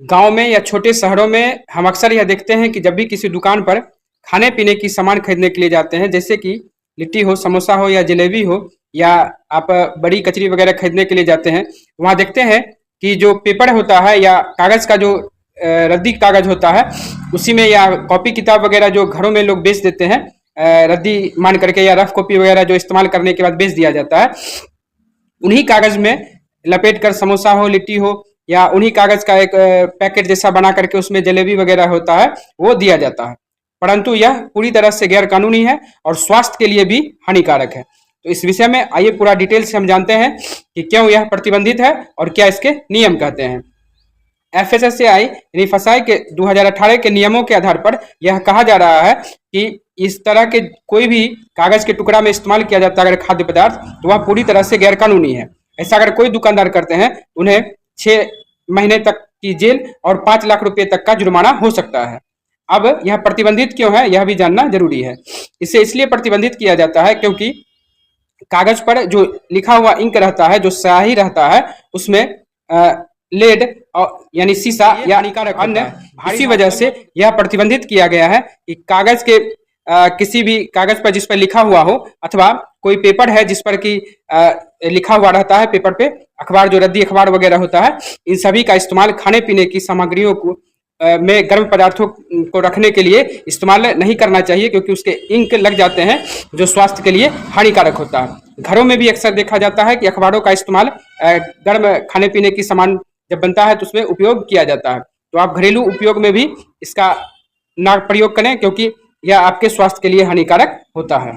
गांव में या छोटे शहरों में हम अक्सर यह देखते हैं कि जब भी किसी दुकान पर खाने पीने की सामान खरीदने के लिए जाते हैं, जैसे कि लिट्टी हो, समोसा हो या जलेबी हो, या आप बड़ी कचरी वगैरह खरीदने के लिए जाते हैं, वहाँ देखते हैं कि जो पेपर होता है या कागज़ का जो रद्दी कागज़ होता है, उसी में या कॉपी किताब वगैरह जो घरों में लोग बेच देते हैं, रद्दी मान करके या रफ कॉपी वगैरह जो इस्तेमाल करने के बाद बेच दिया जाता है, उन्हीं कागज में लपेट कर समोसा हो, लिट्टी हो, या उन्हीं कागज का एक पैकेट जैसा बना करके उसमें जलेबी वगैरह होता है, वो दिया जाता है। परंतु यह पूरी तरह से गैर कानूनी है और स्वास्थ्य के लिए भी हानिकारक है। तो इस विषय में आइए पूरा डिटेल से हम जानते हैं कि क्यों यह प्रतिबंधित है और क्या इसके नियम कहते हैं। एफएसएसएआई यानी फसाई के 2018 के नियमों के आधार पर यह कहा जा रहा है कि इस तरह के कोई भी कागज के टुकड़ा में इस्तेमाल किया जाता है अगर खाद्य पदार्थ, तो वह पूरी तरह से गैर कानूनी है। ऐसा अगर कोई दुकानदार करते हैं, उन्हें 6 महीने तक की जेल और 5 लाख रुपए तक का जुर्माना हो सकता है। अब यह प्रतिबंधित क्यों है, यह भी जानना जरूरी है। इसे इसलिए प्रतिबंधित किया जाता है क्योंकि कागज पर जो लिखा हुआ इंक रहता है, जो स्याही रहता है, उसमें लेड यानी शीशा या हानिकारक अन्य, इसी वजह से यह प्रतिबंधित किया गया है कि कागज के किसी भी कागज पर जिस पर लिखा हुआ हो, अथवा कोई पेपर है जिस पर कि लिखा हुआ रहता है पेपर पे, अखबार जो रद्दी अखबार वगैरह होता है, इन सभी का इस्तेमाल खाने पीने की सामग्रियों को में गर्म पदार्थों को रखने के लिए इस्तेमाल नहीं करना चाहिए, क्योंकि उसके इंक लग जाते हैं जो स्वास्थ्य के लिए हानिकारक होता है। घरों में भी अक्सर देखा जाता है कि अखबारों का इस्तेमाल गर्म खाने पीने की सामान जब बनता है तो उसमें उपयोग किया जाता है। तो आप घरेलू उपयोग में भी इसका ना प्रयोग करें, क्योंकि यह आपके स्वास्थ्य के लिए हानिकारक होता है।